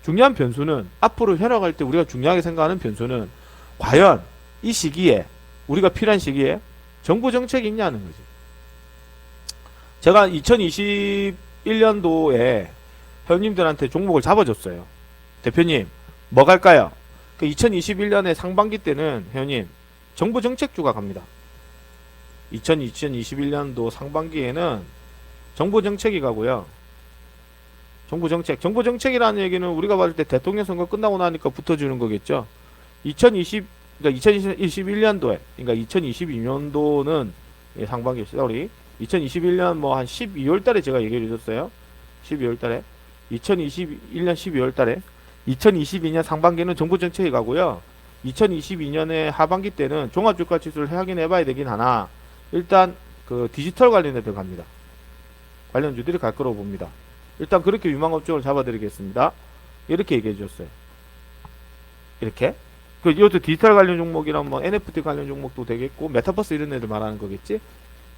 중요한 변수는 앞으로 현역할 때 우리가 중요하게 생각하는 변수는 과연 이 시기에 우리가 필요한 시기에 정부 정책이 있냐는 거지. 제가 2021년도에 회원님들한테 종목을 잡아줬어요. 대표님 뭐 갈까요? 그 2021년에 상반기 때는 회원님 정부 정책주가 갑니다. 2021년도 상반기에는 정부 정책이 가고요. 정부 정책이라는 얘기는 우리가 봤을 때 대통령 선거 끝나고 나니까 붙어주는 거겠죠. 2021년도에, 그러니까 2022년도는 상반기, 쏘리. 2021년 뭐 한 12월 달에 제가 얘기해 주셨어요. 12월 달에. 2021년 12월 달에. 2022년 상반기는 정부 정책이 가고요. 2022년의 하반기 때는 종합주가 지수를 확인해 봐야 되긴 하나, 일단 그 디지털 관련 애들 갑니다. 관련주들이 갈 거라고 봅니다. 일단 그렇게 유망업종을 잡아드리겠습니다. 이렇게 얘기해 주셨어요. 이렇게. 이것도 디지털 관련 종목이랑 뭐 NFT 관련 종목도 되겠고, 메타버스 이런 애들 말하는 거겠지?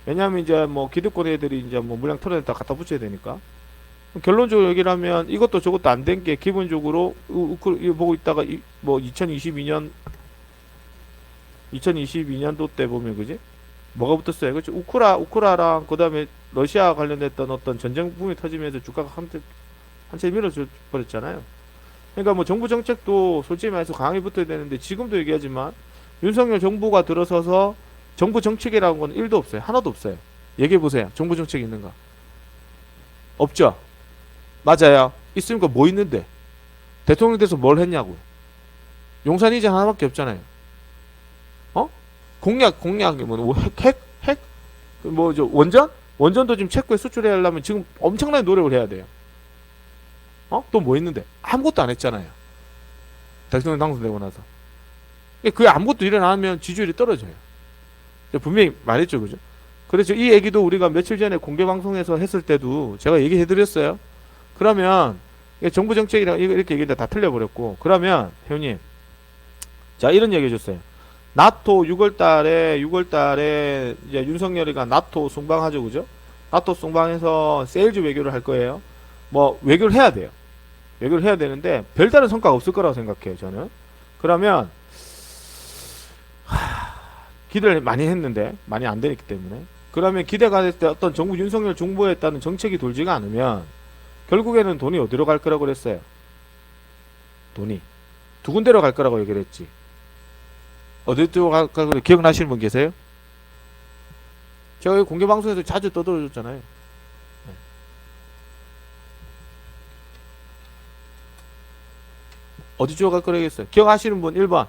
왜냐하면 이제 뭐 기득권 애들이 이제 뭐 물량 털어내다 갖다 붙여야 되니까. 결론적으로 얘기를 하면 이것도 저것도 안 된 게 기본적으로 이거 보고 있다가 뭐 2022년도 때 보면 그지? 뭐가 붙었어요? 그렇지? 우크라랑 그 다음에 러시아 관련됐던 어떤 전쟁 붐이 터지면서 주가가 한채 밀어져 버렸잖아요. 그러니까 뭐 정부 정책도 솔직히 말해서 강하게 붙어야 되는데 지금도 얘기하지만 윤석열 정부가 들어서서 정부 정책이라는 건 1도 없어요. 하나도 없어요. 얘기해 보세요. 정부 정책이 있는가? 없죠? 맞아요. 있으니까 뭐 있는데? 대통령 돼서 뭘 했냐고. 용산 이전 하나밖에 없잖아요. 어? 공약이 뭐 핵? 뭐죠? 원전도 지금 체코에 수출해야 하려면 지금 엄청나게 노력을 해야 돼요. 또 뭐 있는데? 아무것도 안 했잖아요. 대통령 당선되고 나서. 그 아무것도 일어나면 지지율이 떨어져요. 분명히 말했죠, 그죠? 그래서 이 얘기도 우리가 며칠 전에 공개 방송에서 했을 때도 제가 얘기해드렸어요. 그러면 정부 정책이랑 이렇게 얘기했는데 다 틀려버렸고, 그러면 회원님, 자 이런 얘기 해줬어요. 나토 6월달에 이제 윤석열이가 나토 순방하죠, 그죠? 나토 순방해서 세일즈 외교를 할 거예요. 뭐 외교를 해야 돼요. 외교를 해야 되는데 별다른 성과가 없을 거라고 생각해요, 저는. 그러면 기대를 많이 했는데 많이 안 되기 때문에, 그러면 기대가 될 때 어떤 정부 윤석열 정부에 따른 정책이 돌지가 않으면 결국에는 돈이 어디로 갈 거라고 그랬어요? 돈이 두 군데로 갈 거라고 얘기를 했지. 어디로 갈까? 기억나시는 분 계세요? 제가 공개 방송에서 자주 떠들어줬잖아요. 어디 쪽으로 갈 거라겠어요? 기억하시는 분 1번,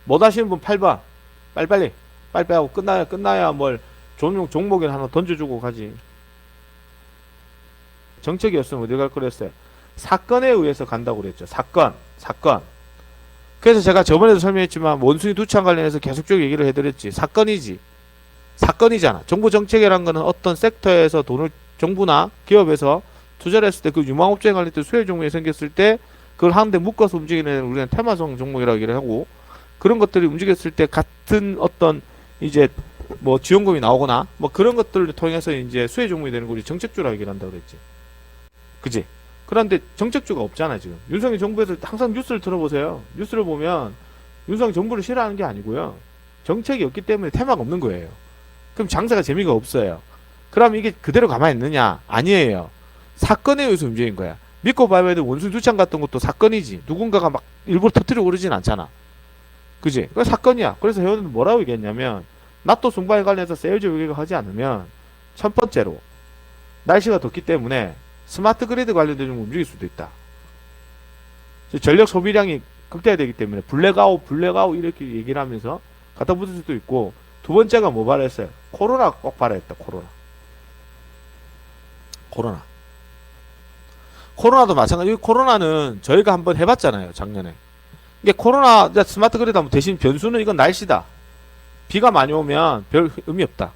못 하시는 분 8번. 빨리빨리 하고 끝나야 뭘 종목을 하나 던져주고 가지. 정책이었으면 어디 갈 거랬어요? 사건에 의해서 간다고 그랬죠. 사건. 그래서 제가 저번에도 설명했지만 원숭이 두창 관련해서 계속적으로 얘기를 해드렸지. 사건이잖아. 정부 정책이란 거는 어떤 섹터에서 돈을 정부나 기업에서 투자를 했을 때 그 유망업종에 관련된 수혜 종목이 생겼을 때 그걸 하는데 묶어서 움직이는 우리는 테마성 종목이라고 얘기를 하고, 그런 것들이 움직였을 때 같은 어떤 이제 뭐 지원금이 나오거나 뭐 그런 것들을 통해서 이제 수혜 종목이 되는 거 우리 정책주라고 얘기를 한다고 그랬지. 그지? 그런데 정책주가 없잖아 지금. 윤석열 정부에서 항상 뉴스를 들어보세요. 뉴스를 보면 윤석열 정부를 싫어하는 게 아니고요. 정책이 없기 때문에 테마가 없는 거예요. 그럼 장사가 재미가 없어요. 그럼 이게 그대로 가만히 있느냐? 아니에요. 사건에 의해서 움직인 거야. 믿고 봐야 돼. 원숭이 두창 같은 것도 사건이지. 누군가가 막 일부러 터뜨리고 그러진 않잖아. 그지? 그게 사건이야. 그래서 회원들은 뭐라고 얘기했냐면, 나토 순방에 관련해서 세일즈 외교가 하지 않으면 첫 번째로 날씨가 덥기 때문에 스마트 그리드 관련된 좀 움직일 수도 있다. 전력 소비량이 극대화되기 때문에 블랙아웃 이렇게 얘기를 하면서 갖다 붙을 수도 있고, 두 번째가 뭐 발했어요? 코로나 꼭 발했다. 코로나도 마찬가지. 코로나는 저희가 한번 해봤잖아요, 작년에. 이게 코로나 스마트 그리드 하면 대신 변수는 이건 날씨다. 비가 많이 오면 별 의미 없다.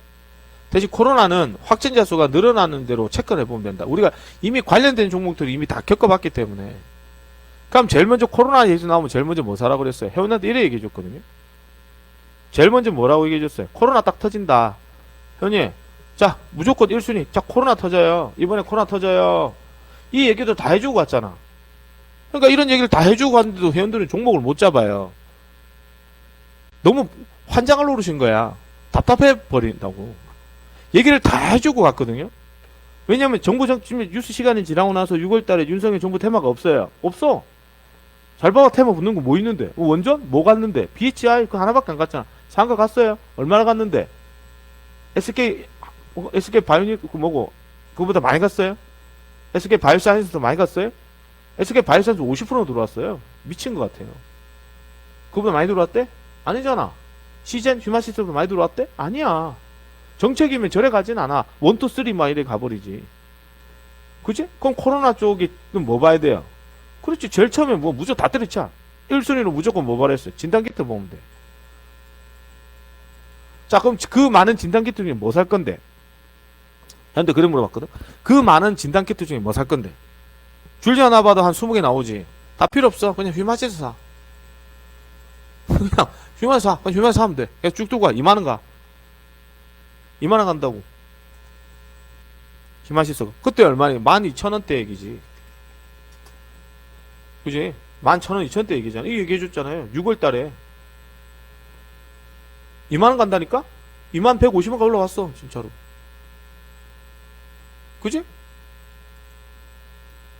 대신 코로나는 확진자 수가 늘어나는 대로 체크를 해보면 된다. 우리가 이미 관련된 종목들이 이미 다 겪어봤기 때문에. 그럼 제일 먼저 코로나 얘기 나오면 제일 먼저 뭐 사라고 그랬어요? 회원한테 이래 얘기해 줬거든요. 제일 먼저 뭐라고 얘기해 줬어요? 코로나 딱 터진다. 회원님, 자 무조건 1순위. 자 코로나 터져요. 이번에 코로나 터져요. 이 얘기도 다 해주고 갔잖아. 그러니까 이런 얘기를 다 해주고 갔는데도 회원들은 종목을 못 잡아요. 너무 환장을 노리신 거야. 답답해 버린다고. 얘기를 다 해주고 갔거든요. 왜냐면 정부 정치면 뉴스 시간이 지나고 나서 6월 달에 윤석열 정부 테마가 없어요. 없어. 잘 봐봐, 테마 붙는 거 뭐 있는데? 원전? 뭐 갔는데? BHI 그 하나밖에 안 갔잖아. 상가 갔어요? 얼마나 갔는데? SK 바이오닉 그 뭐고? 그거보다 많이 갔어요? SK 바이오사이언스도 많이 갔어요? SK 바이오사이언스 50% 들어왔어요. 미친 것 같아요. 그거보다 많이 들어왔대? 아니잖아. 시젠 휴마시스도 많이 들어왔대? 아니야. 정책이면 저래 가진 않아. 1, 2, 3 막 이래 가버리지. 그치? 그럼 코로나 쪽이 뭐 봐야 돼요? 그렇지. 제일 처음에 뭐 무조건 다 때려쳐. 1순위로 무조건 뭐 말했어요? 진단키트 보면 돼. 자, 그럼 그 많은 진단키트 중에 뭐 살 건데? 현대 그래 물어봤거든? 그 많은 진단키트 중에 뭐 살 건데? 줄지 않아 봐도 한 20개 나오지. 다 필요 없어. 그냥 휴마시스 사. 그냥 휴마시스 사. 그냥 휴마시스 사면 돼. 그냥 쭉 두고 가. 2만원 가. 2만원 간다고. 휴마시스. 그때 얼마니? 12,000원대 얘기지. 그지? 11,000원, 2,000원대 얘기잖아. 이 얘기해줬잖아요. 6월 달에. 2만원 간다니까? 2150원가 올라왔어. 진짜로. 그지?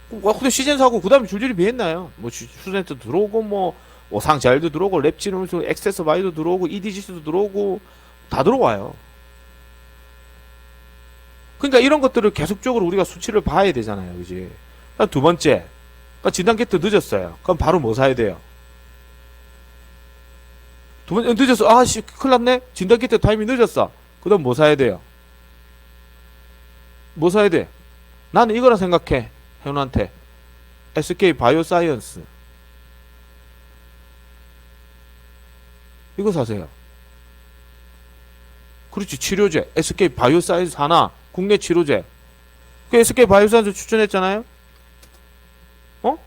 근데 시즌 사고 그 다음에 줄줄이 비했나요? 뭐 수젠트 들어오고 뭐 오상자일도 들어오고 랩치노스 엑세스 바이도 들어오고 EDGC도 들어오고 다 들어와요. 그러니까 이런 것들을 계속적으로 우리가 수치를 봐야 되잖아요. 그지? 두 번째, 그러니까 진단키트 늦었어요. 그럼 바로 뭐 사야 돼요? 두 번째 늦었어. 아씨 큰일 났네. 진단키트 타이밍 늦었어. 그 다음 뭐 사야 돼요? 뭐 사야 돼? 나는 이거라 생각해. 현우한테 SK 바이오사이언스 이거 사세요. 그렇지. 치료제 SK 바이오사이언스 하나 국내 치료제 그 SK 바이오사이언스 추천했잖아요. 어?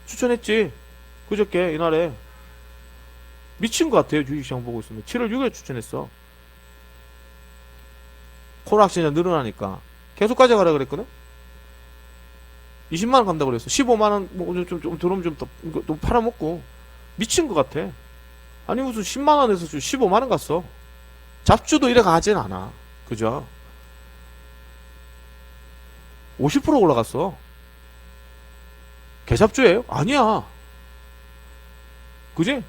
추천했지. 그저께 이날에 미친 것 같아요. 주식시장 보고 있으면 7월 6일에 추천했어. 코로나 확진자 늘어나니까 계속 가져가라 그랬거든. 20만원 간다고 그랬어. 15만원 좀 들어오면 좀 팔아먹고 미친 것 같아. 아니 무슨 10만원에서 15만원 갔어. 잡주도 이래 가진 않아. 그죠? 50% 올라갔어. 개잡주예요? 아니야. 그지?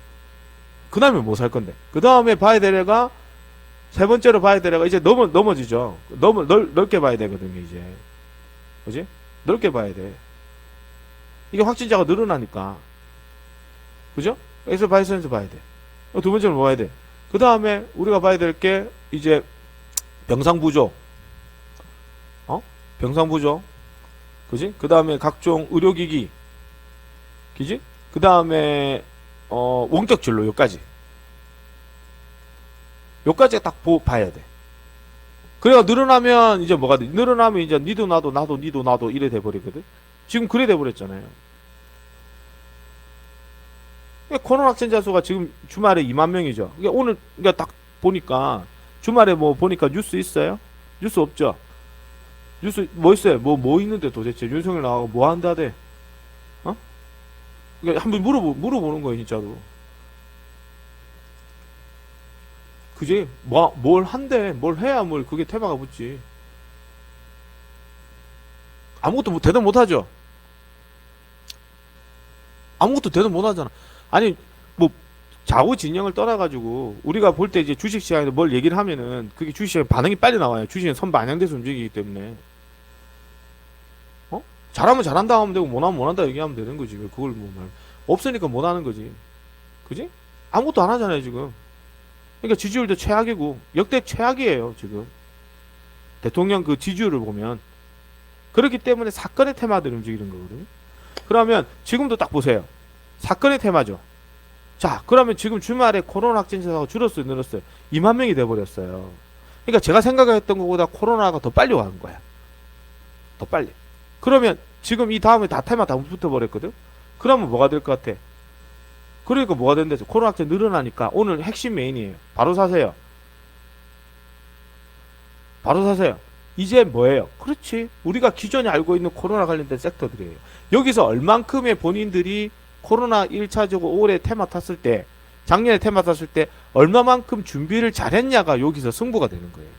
그 다음에 뭐 살 건데? 그 다음에 봐야 될 애가 세 번째로 봐야 될 애가 이제 넘어지죠. 넓게 봐야 되거든요. 이제 그지? 넓게 봐야 돼. 이게 확진자가 늘어나니까. 그죠? 그래서 바이오사이언스 봐야 돼. 두 번째로 뭐 봐야 돼? 그 다음에 우리가 봐야 될 게 이제 병상부조. 병상부조. 그지? 그 다음에 각종 의료기기. 그지? 그 다음에 원격진료 요까지. 요까지 딱 봐야 돼. 그래가 늘어나면 이제 뭐가 돼? 늘어나면 이제 니도 나도 니도 나도 이래 돼버리거든. 지금 그래 돼버렸잖아요. 코로나 확진자 수가 지금 주말에 2만 명이죠. 그러니까 오늘 그러니까 딱 보니까 주말에 뭐 보니까 뉴스 있어요? 뉴스 없죠. 뉴스 뭐 있어요? 뭐 있는데 도대체 윤석열 나가고 뭐 한다대? 그러니까 한번 물어보는 거예요 진짜로. 그지? 뭘 한대? 뭘 해야 그게 테마가 붙지. 아무것도 대답 못하죠. 아무것도 대답 못하잖아. 아니 뭐 좌우 진영을 떠나가지고 우리가 볼 때 이제 주식시장에서 뭘 얘기를 하면은 그게 주식시장에 반응이 빨리 나와요. 주식은 선반영돼서 움직이기 때문에. 잘하면 잘한다 하면 되고 못하면 못한다 얘기하면 되는 거지. 그걸 뭐 말 없으니까 못하는 거지. 그지? 아무것도 안 하잖아요 지금. 그러니까 지지율도 최악이고 역대 최악이에요 지금. 대통령 그 지지율을 보면. 그렇기 때문에 사건의 테마들이 움직이는 거거든요. 그러면 지금도 딱 보세요. 사건의 테마죠. 자, 그러면 지금 주말에 코로나 확진자가 줄었어요, 늘었어요? 2만 명이 돼버렸어요. 그러니까 제가 생각했던 것보다 코로나가 더 빨리 와는 거야. 더 빨리. 그러면 지금 이 다음에 다 테마 다 붙어버렸거든? 그러면 뭐가 될 것 같아? 그러니까 뭐가 된대서 코로나 확진 늘어나니까 오늘 핵심 메인이에요. 바로 사세요. 바로 사세요. 이제 뭐예요? 그렇지. 우리가 기존에 알고 있는 코로나 관련된 섹터들이에요. 여기서 얼만큼의 본인들이 코로나 1차적으로 올해 테마 탔을 때, 작년에 테마 탔을 때 얼마만큼 준비를 잘했냐가 여기서 승부가 되는 거예요.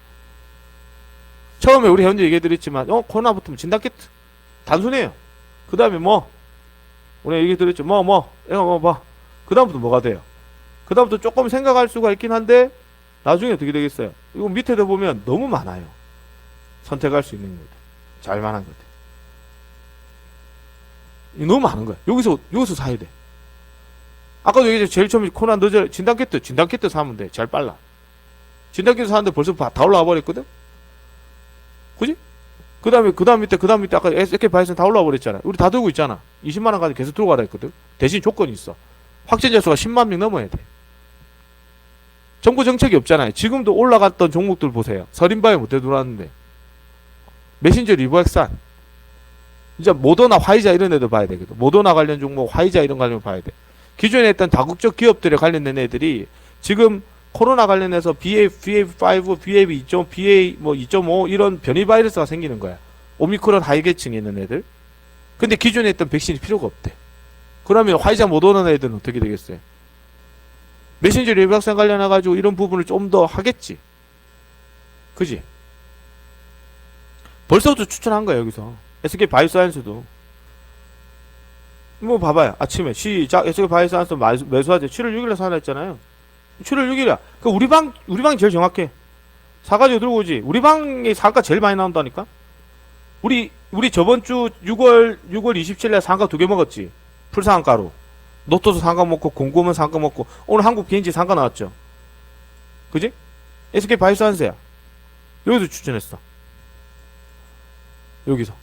처음에 우리 현재 얘기해드렸지만 코로나 붙으면 진단키트 단순해요. 그 다음에 우리가 얘기해드렸죠. 이거 봐. 그 다음부터 뭐가 돼요? 그 다음부터 조금 생각할 수가 있긴 한데 나중에 어떻게 되겠어요? 이거 밑에도 보면 너무 많아요. 선택할 수 있는 것들, 잘 만한 것들. 너무 많은 거야. 여기서 사야 돼. 아까도 얘기했죠. 제일 처음에 코로나 늦어 진단키트 사면 돼. 제일 빨라. 진단키트 사는데 벌써 다 올라와 버렸거든. 그지? 그 다음 밑에 아까 SK바이오센 다 올라와 버렸잖아. 우리 다 들고 있잖아. 20만 원까지 계속 들고 가라 했거든. 대신 조건이 있어. 확진자 수가 10만 명 넘어야 돼. 정부 정책이 없잖아요. 지금도 올라갔던 종목들 보세요. 서린바이오 못해 들어왔는데. 메신저 리버엑산. 이제 모더나 화이자 이런 애들 봐야 되거든. 모더나 관련 종목, 화이자 이런 관련 봐야 돼. 기존에 했던 다국적 기업들에 관련된 애들이 지금 코로나 관련해서 BA5, BA2.5, BA2.5 이런 변이 바이러스가 생기는 거야. 오미크론 하이계층에 있는 애들. 근데 기존에 했던 백신이 필요가 없대. 그러면 화이자 모더나 애들은 어떻게 되겠어요? 메신저 리버엑산 관련해가지고 이런 부분을 좀 더 하겠지. 그지? 벌써부터 추천한 거야, 여기서. SK바이오사이언스도. 봐봐요. 아침에 시작. SK바이오사이언스 매수하자. 7월 6일에 사나 했잖아요. 7월 6일이야. 그 우리 방이 제일 정확해. 사가지고 들고 오지. 우리 방에 상가 제일 많이 나온다니까? 우리 저번 주 6월 27일에 상가 2개 먹었지. 풀상가로. 노토스 상가 먹고, 공고문 상가 먹고, 오늘 한국 비엔지 상가 나왔죠. 그지? SK바이오사이언스야. 여기서 추천했어. 여기서.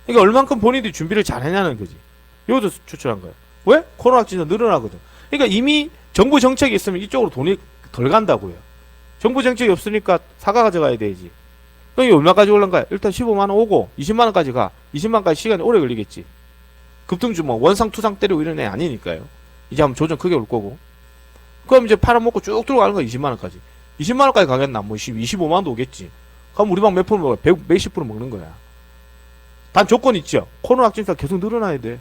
그러니까 얼만큼 본인들이 준비를 잘 했냐는 거지. 여기서 추천한 거야. 왜? 코로나 확진자 늘어나거든. 그러니까 이미 정부 정책이 있으면 이쪽으로 돈이 덜 간다고요. 정부 정책이 없으니까 사과 가져가야 되지. 그럼 이게 얼마까지 올라간 일단 15만원 오고 20만원까지 가. 20만원까지 시간이 오래 걸리겠지. 급등주 원상 투상 때리고 이런 애 아니니까요. 이제 한번 조정 크게 올 거고. 그럼 이제 팔아먹고 쭉 들어가는 거야. 20만원까지. 20만원까지 가겠나? 25만원도 오겠지. 그럼 우리 방 몇 프로 먹어요? 110% 먹는 거야. 단 조건 있죠. 코로나 확진자 계속 늘어나야 돼.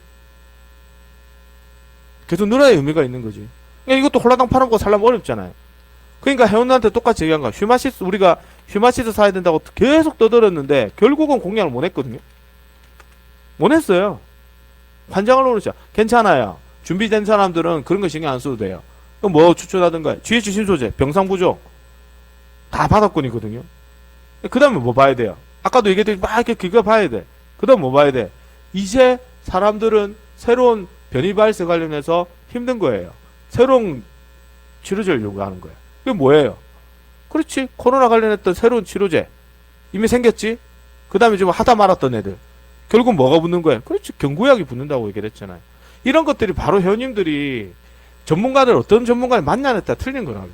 계속 늘어야 의미가 있는 거지. 그러니까 이것도 홀라당 팔아먹고 살려면 어렵잖아요. 그러니까 회원들한테 똑같이 얘기한 거야. 우리가 휴마시스 사야 된다고 계속 떠들었는데 결국은 공략을 못 했거든요. 못 했어요. 관장을 놓으자. 괜찮아요. 준비된 사람들은 그런 거 신경 안 써도 돼요. 그럼 뭐 추천하든가. GH 신소재, 병상부족 다 바닥권이거든요. 그 다음에 뭐 봐야 돼요? 아까도 얘기했더니 막 이렇게 그거 봐야 돼. 그 다음 뭐 봐야 돼? 이제 사람들은 새로운 변이 발생 관련해서 힘든 거예요. 새로운 치료제를 요구하는 거예요. 이게 뭐예요? 그렇지. 코로나 관련했던 새로운 치료제 이미 생겼지. 그 다음에 좀 하다 말았던 애들 결국 뭐가 붙는 거예요? 그렇지. 경구약이 붙는다고 얘기를 했잖아요. 이런 것들이 바로 회원님들이 전문가들 어떤 전문가를 만나는 데 틀린 거라고.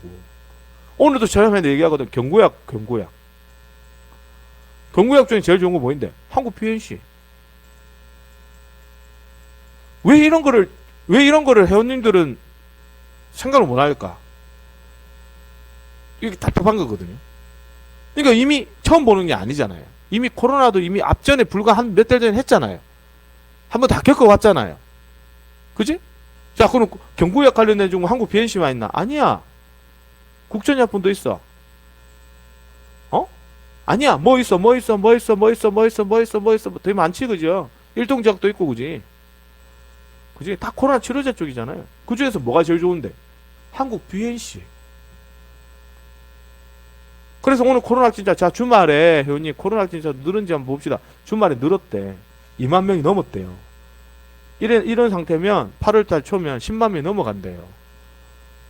오늘도 저녁에 얘기하거든. 경구약 중에 제일 좋은 거 뭐인데? 한국 PNC. 왜 이런 거를 회원님들은 생각을 못 할까? 이게 답답한 거거든요. 그러니까 이미 처음 보는 게 아니잖아요. 이미 코로나도 이미 앞전에 불과 한 몇 달 전에 했잖아요. 한번 다 겪어왔잖아요. 그지? 자, 그럼 경구약 관련된 중국 한국 BNC만 있나? 아니야. 국전약품도 있어. 아니야. 뭐 있어. 되게 많지, 그죠? 일동작도 있고, 그지? 그지? 다 코로나 치료제 쪽이잖아요. 그 중에서 뭐가 제일 좋은데? 한국 BNC. 그래서 오늘 코로나 확진자, 자, 주말에, 회원님, 코로나 확진자 늘은지 한번 봅시다. 주말에 늘었대. 2만 명이 넘었대요. 이런 상태면 8월달 초면 10만 명이 넘어간대요.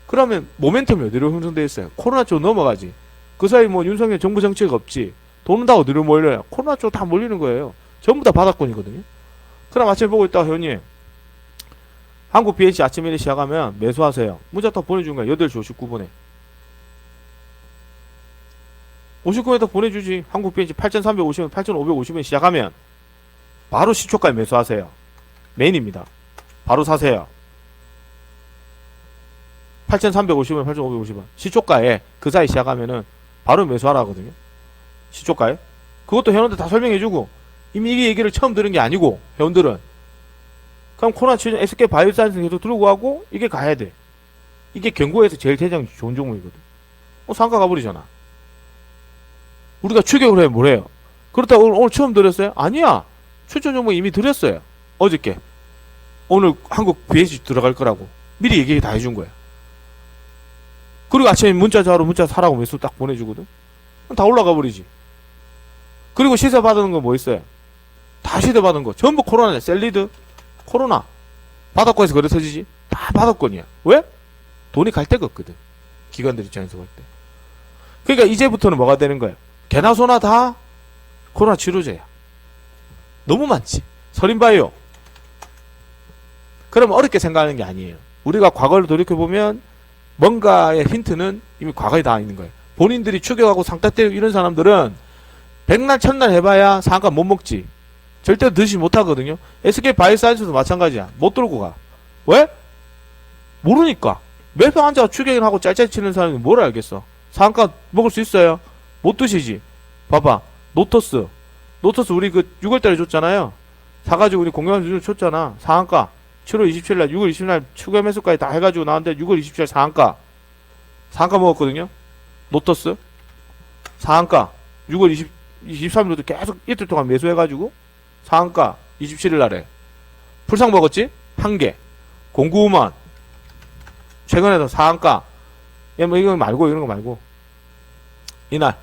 그러면 모멘텀이 어디로 형성되어 있어요? 코로나 쪽 넘어가지. 그 사이 윤석열 정부 정책 없지. 돈은 다 어디로 몰려요? 코로나 쪽 다 몰리는 거예요. 전부 다 바닥권이거든요. 그럼 아침에 보고 있다가 회원님, 한국 BNC 아침에 시작하면 매수하세요. 문자 딱 보내준 거야. 8시 59분에. 59분에 딱 보내주지. 한국 BNC 8,350원, 8,550원 시작하면 바로 시초가에 매수하세요. 메인입니다. 바로 사세요. 8,350원, 8,550원. 시초가에 그 사이 시작하면은 바로 매수하라 하거든요. 시초가에. 그것도 회원들 다 설명해주고 이미 이 얘기를 처음 들은 게 아니고 회원들은 그럼 코로나 치료 SK 바이오사이언스 계속 들고 가고 이게 가야 돼. 이게 경고에서 제일 대장 좋은 종목이거든. 상가 가버리잖아. 우리가 추격을 해 뭐래요? 그렇다고 오늘 처음 들었어요? 아니야. 추천 종목 이미 드렸어요. 어저께. 오늘 한국 BH 들어갈 거라고 미리 얘기 다 해준 거야. 그리고 아침에 문자 사라고 매수 딱 보내주거든. 다 올라가 버리지. 그리고 시세 받은 거 뭐 있어요? 다 시세 받은 거 전부 코로나냐. 셀리드 코로나 바닥권에서 거래 터지지. 다 바닥권이야. 왜? 돈이 갈 데가 없거든. 기관들 입장에서 볼 때. 그러니까 이제부터는 뭐가 되는 거야? 개나 소나 다 코로나 치료제야. 너무 많지. 서린바이오. 그럼 어렵게 생각하는 게 아니에요. 우리가 과거를 돌이켜보면 뭔가의 힌트는 이미 과거에 다 있는 거예요. 본인들이 추격하고 상따 때리고 이런 사람들은 백날 첫날 해봐야 상가 못 먹지. 절대 드시 못하거든요. SK 바이오사이언스도 마찬가지야. 못 들고 가. 왜? 모르니까. 매표 앉아서 추격을 하고 짤짤 치는 사람이 뭘 알겠어. 상가 먹을 수 있어요? 못 드시지. 봐봐. 노터스 우리 그 6월달에 줬잖아요. 사가지고 우리 공개한 수준 줬잖아. 상한가 7월 27일 6월 20일 추가 매수까지 다 해가지고 나왔는데 6월 27일 상한가 먹었거든요. 노터스 상한가 6월 23일부터 계속 이틀 동안 매수해가지고 상한가 27일 날에 풀상 먹었지? 한 개 095만 최근에도 상한가 뭐 이거 말고 이런 거 말고 이날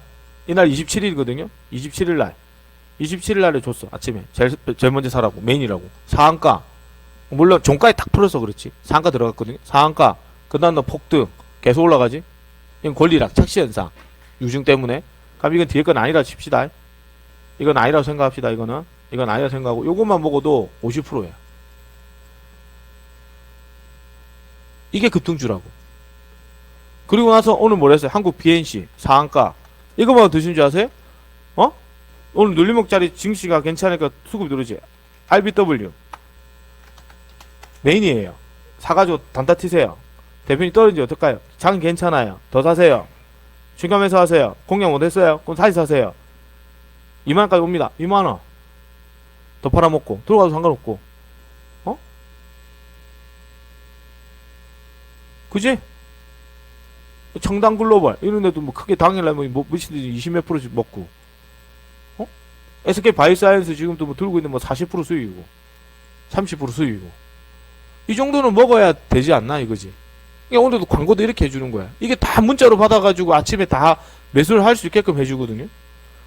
27일이거든요. 27일 날에 줬어. 아침에 제일 먼저 사라고 메인이라고 상한가 물론 종가에 딱 풀어서 그렇지. 상한가 들어갔거든요. 상한가 그 다음 날 폭등 계속 올라가지. 이건 권리락 착시현상 유증 때문에. 그럼 이건 뒤에 건 아니라 칩시다. 이건 아니라고 생각합시다. 이건 아니라고 생각하고 요것만 먹어도 50%야. 이게 급등주라고. 그리고 나서 오늘 뭐랬어요? 한국 BNC 상한가 이거만 드신 줄 아세요? 오늘 눌림목짜리 증시가 괜찮으니까 수급 누르지. RBW 메인이에요. 사가지고 단타 튀세요. 대표님 떨어지지 어떨까요? 장 괜찮아요. 더 사세요. 중간매수 하세요. 공략 못했어요? 그럼 다시 사세요. 2만원까지 옵니다. 2만원 더 팔아먹고 들어가도 상관없고. 그지? 청담글로벌 이런데도 뭐 크게 당일날 뭐 미친듯이 20몇 프로씩 먹고. SK 바이오사이언스 지금도 뭐 들고 있는 뭐 40% 수익이고 30% 수익이고 이 정도는 먹어야 되지 않나 이거지. 그러니까 오늘도 광고도 이렇게 해주는 거야. 이게 다 문자로 받아가지고 아침에 다 매수를 할 수 있게끔 해주거든요.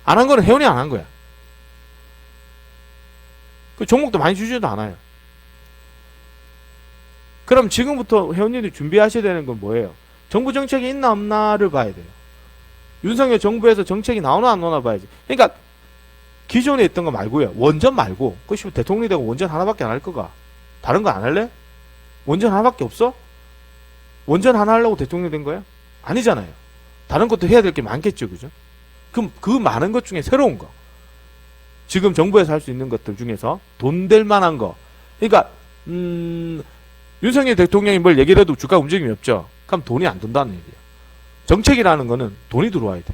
안 한 거는 회원이 안 한 거야. 그 종목도 많이 주지도 않아요. 그럼 지금부터 회원님들이 준비하셔야 되는 건 뭐예요? 정부 정책이 있나 없나를 봐야 돼요. 윤석열 정부에서 정책이 나오나 안 나오나 봐야지. 그러니까 기존에 있던 거 말고요. 원전 말고. 그것이 대통령이 되고 원전 하나밖에 안 할 거가. 다른 거 안 할래? 원전 하나밖에 없어? 원전 하나 하려고 대통령 된 거야? 아니잖아요. 다른 것도 해야 될 게 많겠죠. 그죠? 그럼 그 많은 것 중에 새로운 거. 지금 정부에서 할 수 있는 것들 중에서 돈 될 만한 거. 그러니까 윤석열 대통령이 뭘 얘기를 해도 주가 움직임이 없죠. 그럼 돈이 안 돈다는 얘기예요. 정책이라는 거는 돈이 들어와야 돼.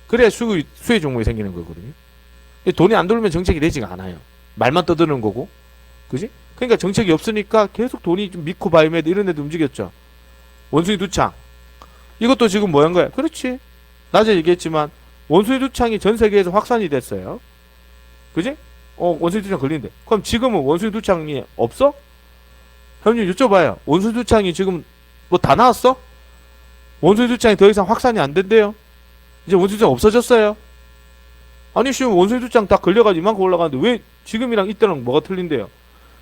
그래야 수혜 종목이 생기는 거거든요. 돈이 안 들어오면 정책이 되지가 않아요. 말만 떠드는 거고. 그지? 그러니까 정책이 없으니까 계속 돈이 좀 미코 바이오메드 이런 데도 움직였죠. 원숭이 두창. 이것도 지금 뭐 한 거야? 그렇지. 낮에 얘기했지만 원숭이 두창이 전 세계에서 확산이 됐어요. 그지? 원숭이 두창 걸리는데. 그럼 지금은 원숭이 두창이 없어? 형님 여쭤봐요. 원숭이 두창이 지금 뭐 다 나왔어? 원숭이 두창이 더 이상 확산이 안 된대요. 이제 원숭이 두창 없어졌어요. 아니 지금 원숭이 두창 다 걸려가지고 이만큼 올라가는데 왜 지금이랑 이때랑 뭐가 틀린데요?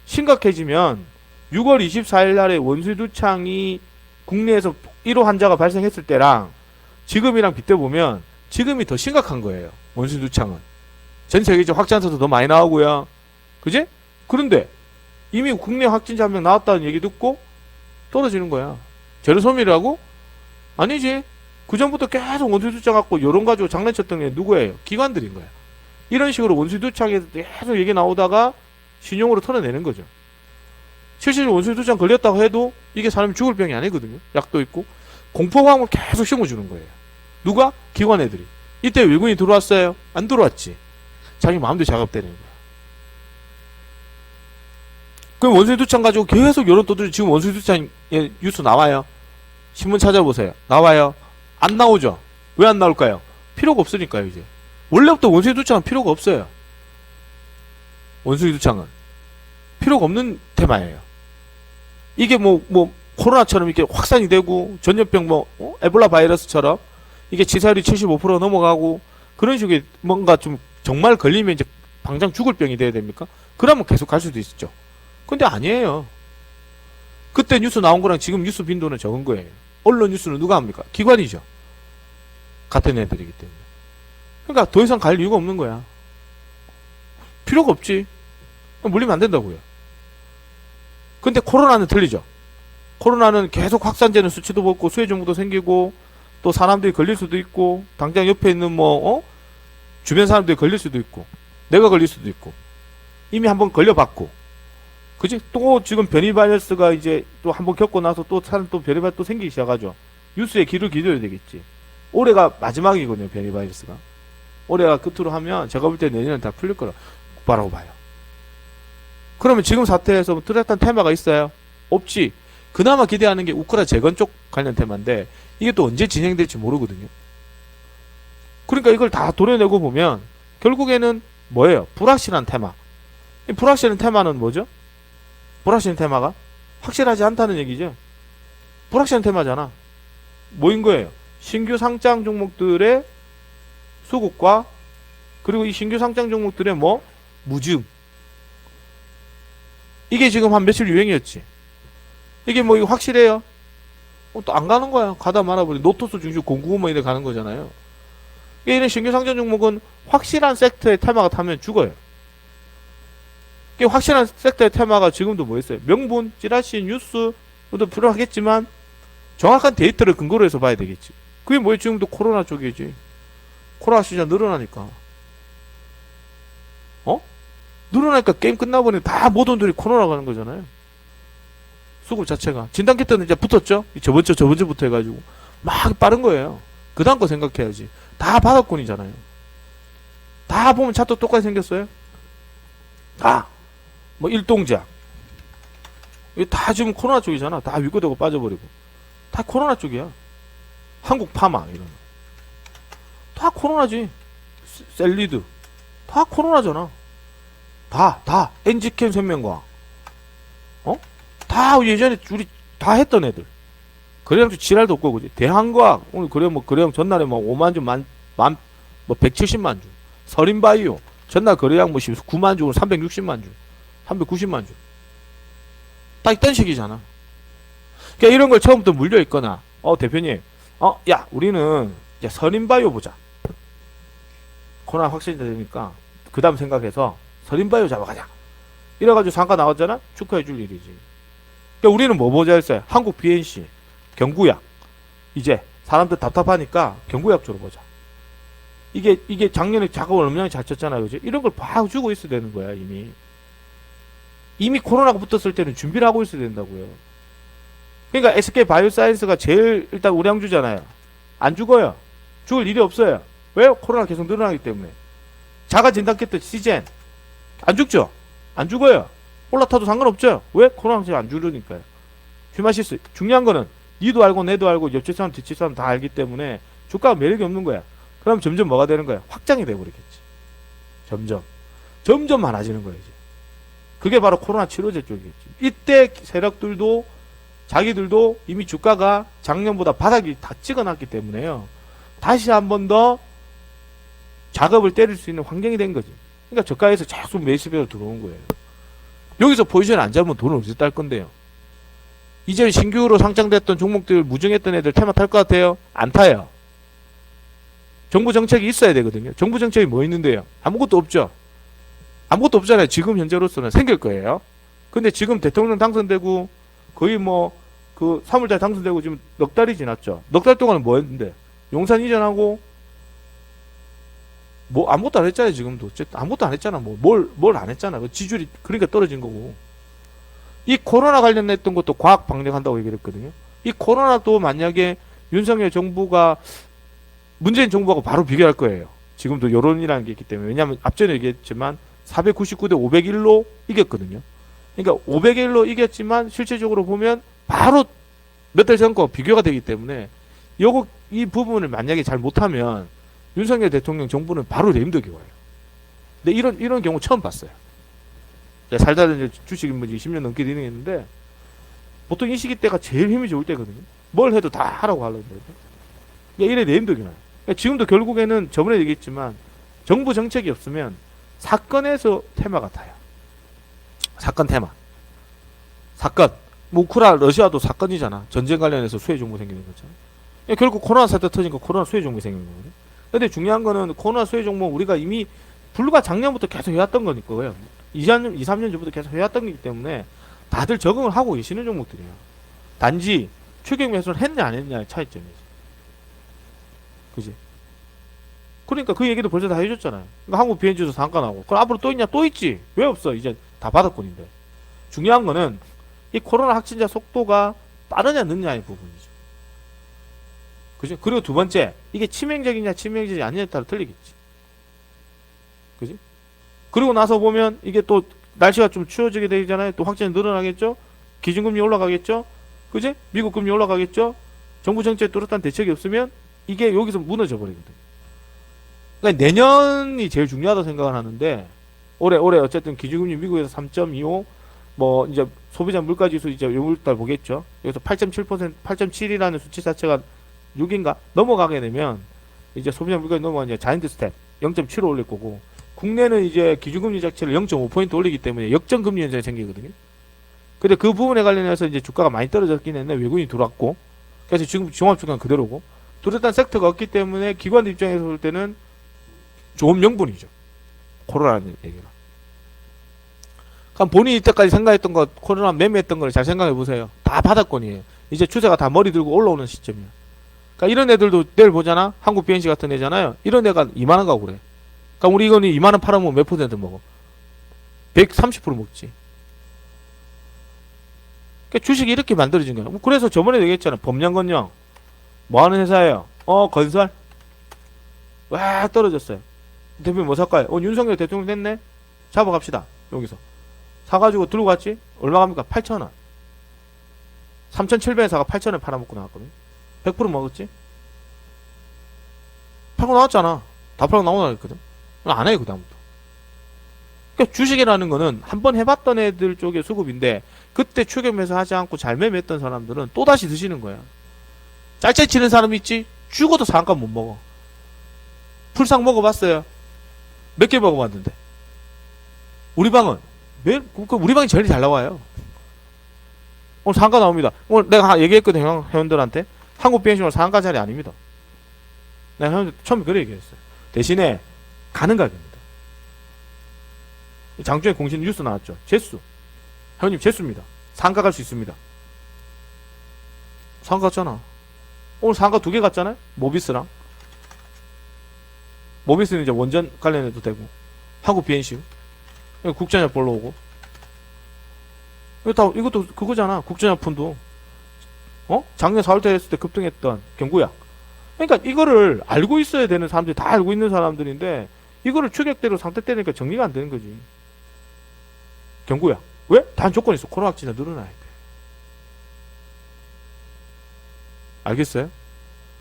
심각해지면 6월 24일 날에 원숭이 두창이 국내에서 1호 환자가 발생했을 때랑 지금이랑 빗대보면 지금이 더 심각한 거예요. 원숭이 두창은 전 세계적 확진자도 더 많이 나오고요. 그지? 그런데 이미 국내 확진자 한 명 나왔다는 얘기 듣고 떨어지는 거야. 제로섬이라고? 아니지. 그 전부터 계속 원숭이 두창 갖고 요런 가지고 장난쳤던 게 누구예요? 기관들인 거야. 이런 식으로 원숭이 두창에서 계속 얘기 나오다가 신용으로 털어내는 거죠. 실제로 원숭이 두창 걸렸다고 해도 이게 사람이 죽을 병이 아니거든요. 약도 있고 공포감을 계속 심어주는 거예요. 누가? 기관 애들이. 이때 외국인이 들어왔어요? 안 들어왔지. 자기 마음대로 작업되는 거야. 그럼 원숭이 두창 가지고 계속 여론 떠들지. 지금 원숭이 두창 뉴스 나와요? 신문 찾아보세요. 나와요? 안 나오죠? 왜 안 나올까요? 필요가 없으니까요, 이제. 원래부터 원숭이 두창은 필요가 없어요. 원숭이 두창은. 필요가 없는 테마예요. 이게 코로나처럼 이렇게 확산이 되고, 전염병 에볼라 바이러스처럼, 이게 치사율이 75% 넘어가고, 그런 식의 뭔가 좀, 정말 걸리면 이제 당장 죽을 병이 돼야 됩니까? 그러면 계속 갈 수도 있죠. 근데 아니에요. 그때 뉴스 나온 거랑 지금 뉴스 빈도는 적은 거예요. 언론 뉴스는 누가 합니까? 기관이죠. 같은 애들이기 때문에. 그러니까 더 이상 갈 이유가 없는 거야. 필요가 없지. 물리면 안 된다고요. 근데 코로나는 틀리죠. 코로나는 계속 확산되는 수치도 높고 수혜 정보도 생기고 또 사람들이 걸릴 수도 있고 당장 옆에 있는 주변 사람들이 걸릴 수도 있고 내가 걸릴 수도 있고 이미 한번 걸려봤고 그지? 또 지금 변이 바이러스가 이제 또 한번 겪고 나서 또 사람 또 변이 바이러스 또 생기기 시작하죠. 뉴스에 귀를 기울여야 되겠지. 올해가 마지막이거든요. 변이 바이러스가. 올해가 끝으로 하면 제가 볼 때 내년은 다 풀릴 거라고 봐요. 그러면 지금 사태에서 뚜렷한 테마가 있어요? 없지. 그나마 기대하는 게 우크라 재건 쪽 관련 테마인데 이게 또 언제 진행될지 모르거든요. 그러니까 이걸 다 도려내고 보면 결국에는 뭐예요? 불확실한 테마. 이 불확실한 테마는 뭐죠? 불확실한 테마가 확실하지 않다는 얘기죠. 불확실한 테마잖아. 뭐인 거예요? 신규 상장 종목들의 수급과 그리고 이 신규 상장 종목들의 무증. 이게 지금 한 며칠 유행이었지. 이게 이거 확실해요? 또 안 가는 거야. 가다 말아버리. 노토스 중심 공구구멍 이래 가는 거잖아요. 이런 신규 상장 종목은 확실한 섹터의 테마가 타면 죽어요. 확실한 섹터의 테마가 지금도 뭐 있어요? 명분, 찌라시, 뉴스, 도 필요하겠지만 정확한 데이터를 근거로 해서 봐야 되겠지. 그게 뭐예요? 지금도 코로나 쪽이지. 코로나 시장 늘어나니까. 늘어나니까 게임 끝나버리니 다 모든 돈들이 코로나 가는 거잖아요. 수급 자체가. 진단키트는 이제 붙었죠? 저번주부터 해가지고. 막 빠른 거예요. 그 다음 거 생각해야지. 다 바닥권이잖아요. 다 보면 차트 똑같이 생겼어요? 다. 일동작. 이거 다 지금 코로나 쪽이잖아. 다 위고되고 빠져버리고. 다 코로나 쪽이야. 한국 파마, 이런. 다 코로나지. 셀리드. 다 코로나잖아. 다. 엔지캠 생명과. 다 예전에 우리 다 했던 애들. 그래양 지랄도 없고, 그지? 대한과학. 오늘 그래양 전날에 5만 주, 170만 주. 서린바이오. 전날 그래양 9만 주, 오늘 360만 주. 390만 주. 다 있던 식이잖아. 그러니까 이런 걸 처음부터 물려있거나, 대표님, 야, 우리는 이제 서린바이오 보자. 코로나 확진되니까, 그 다음 생각해서 서린바이오 잡아가자. 이래가지고 상가 나왔잖아? 축하해줄 일이지. 그러니까 우리는 뭐 보자 했어요? 한국 BNC, 경구약. 이제 사람들 답답하니까 경구약 쪽으로 보자. 이게 작년에 작업을 얼마나 잘 쳤잖아요. 그지? 이런 걸 봐주고 있어야 되는 거야, 이미. 이미 코로나가 붙었을 때는 준비를 하고 있어야 된다고요. 그러니까 SK 바이오사이언스가 제일 일단 우량주잖아요. 안 죽어요. 죽을 일이 없어요. 왜요? 코로나 계속 늘어나기 때문에. 자가 진단키트 시젠. 안 죽죠? 안 죽어요. 올라타도 상관없죠? 왜? 코로나 안 죽으니까요. 휴마시스. 중요한 거는 니도 알고 내도 알고 옆집 사람 뒷집 사람 다 알기 때문에 주가가 매력이 없는 거야. 그럼 점점 뭐가 되는 거야? 확장이 돼버리겠지. 점점 많아지는 거야 이제. 그게 바로 코로나 치료제 쪽이겠지. 이때 세력들도 자기들도 이미 주가가 작년보다 바닥이 다 찍어놨기 때문에요. 다시 한 번 더 작업을 때릴 수 있는 환경이 된 거지. 그러니까 저가에서 계속 매수배로 들어온 거예요. 여기서 포지션 안 잡으면 돈을 어디서 딸 건데요. 이제 신규로 상장됐던 종목들 무증했던 애들 테마 탈 것 같아요? 안 타요. 정부 정책이 있어야 되거든요. 정부 정책이 뭐 있는데요? 아무것도 없죠. 아무것도 없잖아요. 지금 현재로서는 생길 거예요. 근데 지금 대통령 당선되고 거의 그 3월달 당선되고 지금 넉 달이 지났죠. 넉 달 동안은 뭐 했는데? 용산 이전하고 아무것도 안 했잖아요. 지금도 아무것도 안 했잖아. 뭘 안 했잖아. 그 지지율이 그러니까 떨어진 거고. 이 코로나 관련했던 것도 과학 방역한다고 얘기를 했거든요. 이 코로나도 만약에 윤석열 정부가 문재인 정부하고 바로 비교할 거예요. 지금도 여론이라는 게 있기 때문에. 왜냐하면 앞전에 얘기했지만 499대 501로 이겼거든요. 그러니까 501로 이겼지만 실질적으로 보면 바로 몇 달 전 거 비교가 되기 때문에 이 부분을 만약에 잘 못하면 윤석열 대통령 정부는 바로 레임덕이 와요. 근데 이런 경우 처음 봤어요. 살다 이제 주식 뭐 20년 넘게 되는데 보통 이 시기 때가 제일 힘이 좋을 때거든요. 뭘 해도 다 하라고 하려는데. 이래 레임덕이 나요. 지금도 결국에는 저번에 얘기했지만 정부 정책이 없으면 사건에서 테마가 타요. 사건 테마. 사건. 뭐 우크라 러시아도 사건이잖아. 전쟁 관련해서 수혜 정부 생기는 거잖아. 결국 코로나 사태 터지니까 코로나 수혜 정부 생기는 거거든. 근데 중요한 거는 코로나 수혜 정부 우리가 이미 불과 작년부터 계속 해왔던 거니까요. 2, 3년 전부터 계속 해왔던 거기 때문에 다들 적응을 하고 계시는 종목들이에요. 단지 추격 매수를 했냐 안 했냐의 차이점이지. 그지? 그러니까 그 얘기도 벌써 다 해줬잖아요. 그러니까 한국 비행지도 상가 나오고. 그럼 앞으로 또 있냐? 또 있지. 왜 없어? 이제 다 바닥권인데. 중요한 거는 이 코로나 확진자 속도가 빠르냐 늦냐의 부분이죠. 그죠? 그리고 두 번째, 이게 치명적이냐 치명적이지 않냐에 따라 틀리겠지. 그지? 그리고 나서 보면 이게 또 날씨가 좀 추워지게 되잖아요. 또 확진이 늘어나겠죠? 기준금리 올라가겠죠? 그지? 미국 금리 올라가겠죠? 정부 정책에 뚜렷한 대책이 없으면 이게 여기서 무너져 버리거든. 그러니까 내년이 제일 중요하다고 생각을 하는데 올해 어쨌든 기준금리 미국에서 3.25 뭐 이제 소비자 물가지수 이제 요달 보겠죠. 여기서 8.7% 8.7이라는 수치 자체가 6인가 넘어가게 되면 이제 소비자 물가에 넘어가면 이제 자이언트 스텝 0.75 올릴 거고 국내는 이제 기준금리 자체를 0.5포인트 올리기 때문에 역전금리 현상이 생기거든요. 근데 그 부분에 관련해서 이제 주가가 많이 떨어졌긴 했는데 외국인이 들어왔고 그래서 지금 종합주가는 그대로고 뚜렷한 섹터가 없기 때문에 기관들 입장에서 볼 때는 좋은 명분이죠. 코로나라는 얘기가. 그럼 본인이 이때까지 생각했던 것, 코로나 매매했던 걸 잘 생각해 보세요. 다 바닥권이에요. 이제 추세가 다 머리 들고 올라오는 시점이야. 그러니까 이런 애들도 내일 보잖아. 한국 BNC 같은 애잖아요. 이런 애가 2만원 가고 그래. 그러니까 우리 이거는 2만원 팔아먹으면 몇 퍼센트 먹어? 130% 먹지. 그러니까 주식이 이렇게 만들어진 거야. 그래서 저번에 얘기했잖아. 범량건영. 뭐 하는 회사예요? 건설? 와, 떨어졌어요. 대표님 뭐 살까요? 윤석열 대통령 됐네? 잡아갑시다. 여기서. 사가지고 들고 갔지? 얼마 갑니까? 8,000원. 3,700원 사가 8,000원 팔아먹고 나왔거든. 100% 먹었지? 팔고 나왔잖아. 다 팔고 나오나 했거든. 안 해요, 그다음부터. 그러니까 주식이라는 거는 한번 해봤던 애들 쪽의 수급인데 그때 추격 매수 하지 않고 잘 매매했던 사람들은 또다시 드시는 거야. 짤짤 치는 사람 있지? 죽어도 상가 못 먹어. 풀상 먹어봤어요? 몇 개 먹어봤는데. 우리 방은 우리 방이 제일 잘 나와요. 오늘 상가 나옵니다. 오늘 내가 얘기했거든 회원들한테. 한국 비행시는 상가 자리 아닙니다. 내가 회원들 처음에 그래 얘기했어요. 대신에 가는 가격입니다. 장중에 공신 뉴스 나왔죠. 재수. 회원님 재수입니다. 상가 갈 수 있습니다. 상가 갔잖아. 오늘 상가 2개 갔잖아요. 모비스랑. 모비스는 이제 원전 관련해도 되고 한국 비엔시우 국전협 볼러 오고 이것도 그거잖아. 국전협폰도 작년 4월달에 했을 때 급등했던 경구약. 그러니까 이거를 알고 있어야 되는 사람들이 다 알고 있는 사람들인데 이거를 추격대로 상태 때리니까 정리가 안 되는 거지. 경구약. 왜? 단 조건이 있어. 코로나 확진자 늘어나야 돼. 알겠어요?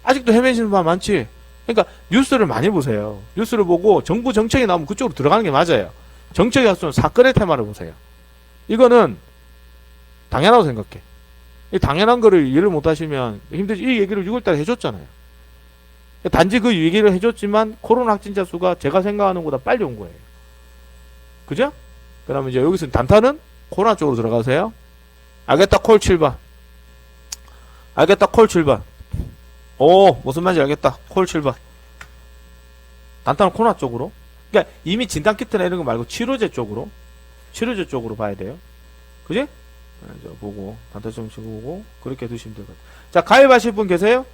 아직도 헤매시는 분 많지? 그러니까 뉴스를 많이 보세요. 뉴스를 보고 정부 정책이 나오면 그쪽으로 들어가는 게 맞아요. 정책이 왔으면 사건의 테마를 보세요. 이거는 당연하다고 생각해. 이 당연한 거를 이해를 못 하시면 힘들지. 이 얘기를 6월달에 해줬잖아요. 단지 그 얘기를 해줬지만 코로나 확진자 수가 제가 생각하는 것보다 빨리 온 거예요. 그죠? 그러면 이제 여기서 단타는 코로나 쪽으로 들어가세요. 알겠다. 콜 7번. 알겠다. 콜 7번. 오, 무슨 말인지 알겠다. 콜 7번. 단타는 코로나 쪽으로. 그러니까 이미 진단키트나 이런 거 말고 치료제 쪽으로 봐야 돼요. 그지? 보고 단타 좀 보고 그렇게 두시면 되거든요. 자, 가입하실 분 계세요?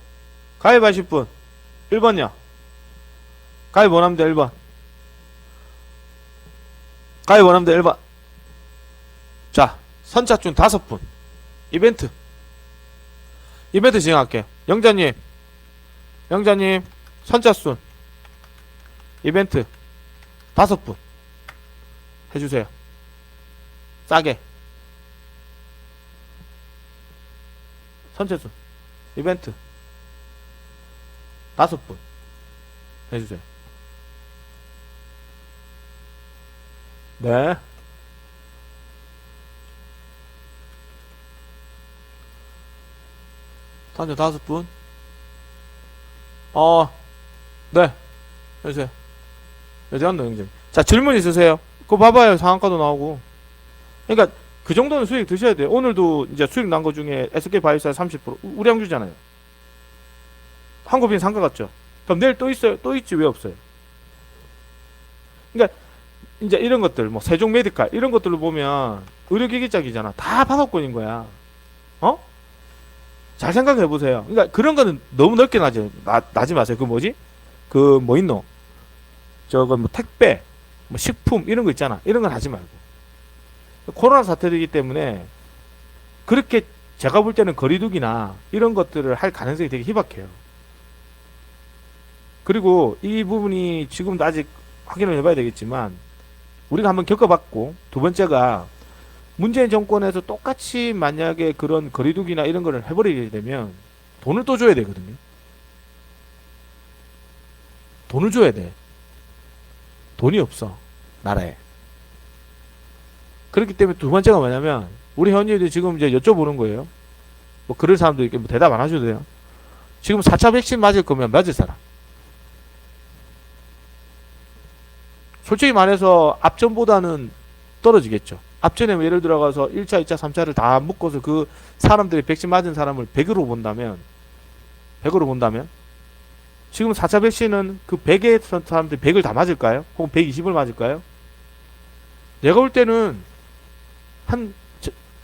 가입하실 분 1번요. 가입 원합니다. 1번. 가입 원합니다. 1번. 자, 선착순 5분. 이벤트 진행할게요. 영자님 선착순 이벤트 5분 해주세요. 싸게. 선착순 이벤트 5분 해주세요. 네. 선착순 5분. 네. 해주세요. 어디 갔노, 형님? 자, 질문 있으세요? 그거 봐봐요. 상한가도 나오고. 그러니까, 그 정도는 수익 드셔야 돼요. 오늘도 이제 수익 난 거 중에 SK바이오사 30% 우량주잖아요. 한국인 상가 같죠? 그럼 내일 또 있어요? 또 있지, 왜 없어요? 그러니까, 이제 이런 것들, 뭐, 세종 메디칼, 이런 것들로 보면, 의료기기짝이잖아. 다 파급권인 거야. 어? 잘 생각해 보세요. 그러니까, 그런 거는 너무 넓게 나지 마세요. 그 뭐지? 그, 뭐 있노? 저거, 뭐, 택배, 뭐, 식품, 이런 거 있잖아. 이런 건 하지 말고. 코로나 사태이기 때문에, 그렇게 제가 볼 때는 거리두기나, 이런 것들을 할 가능성이 되게 희박해요. 그리고 이 부분이 지금도 아직 확인을 해봐야 되겠지만 우리가 한번 겪어봤고 두 번째가 문재인 정권에서 똑같이 만약에 그런 거리두기나 이런 거를 해버리게 되면 돈을 또 줘야 되거든요. 돈을 줘야 돼. 돈이 없어 나라에. 그렇기 때문에 두 번째가 뭐냐면 우리 현지인들이 지금 이제 여쭤보는 거예요. 뭐 그럴 사람도 이렇게 뭐 대답 안 하셔도 돼요. 지금 4차 백신 맞을 거면 맞을 사람. 솔직히 말해서 앞전보다는 떨어지겠죠. 앞전에 예를 들어가서 1차, 2차, 3차를 다 묶어서 그 사람들이 백신 맞은 사람을 100으로 본다면 지금 4차 백신은 그 100의 사람들이 100을 다 맞을까요? 혹은 120을 맞을까요? 내가 볼 때는 한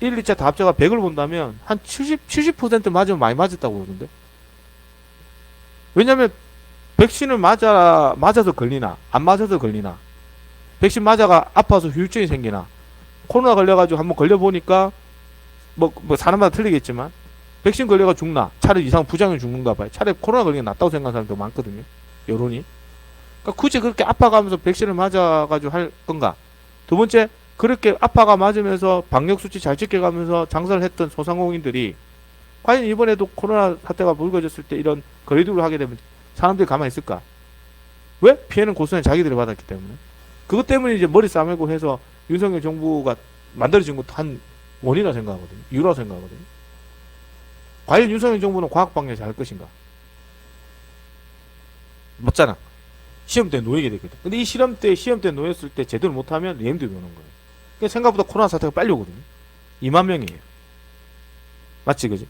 1, 2차 다 합쳐가 100을 본다면 한 70% 맞으면 많이 맞았다고 그러는데. 왜냐면 백신을 맞아서 걸리나 안 맞아서 걸리나 백신 맞아가 아파서 후유증이 생기나 코로나 걸려가지고 한번 걸려보니까 뭐 사람마다 틀리겠지만 백신 걸려가 죽나 차라리 이상 부작용 죽는가 봐요. 차라리 코로나 걸리는 게 낫다고 생각하는 사람도 많거든요. 여론이. 그러니까 굳이 그렇게 아파가면서 백신을 맞아가지고 할 건가. 두 번째 그렇게 아파가 맞으면서 방역수칙 잘 지켜가면서 장사를 했던 소상공인들이 과연 이번에도 코로나 사태가 불거졌을 때 이런 거리두기를 하게 되면 사람들이 가만히 있을까? 왜? 피해는 고스란히 자기들이 받았기 때문에. 그것 때문에 이제 머리 싸매고 해서 윤석열 정부가 만들어진 것도 한 원이라 생각하거든요. 이유라 생각하거든요. 과연 윤석열 정부는 과학방역을 잘 할 것인가? 맞잖아. 시험 때 놓이게 되거든. 근데 이 시험 때 놓였을 때 제대로 못하면 레임들이 오는 거예요. 그러니까 생각보다 코로나 사태가 빨리 오거든요. 2만 명이에요. 맞지, 그지?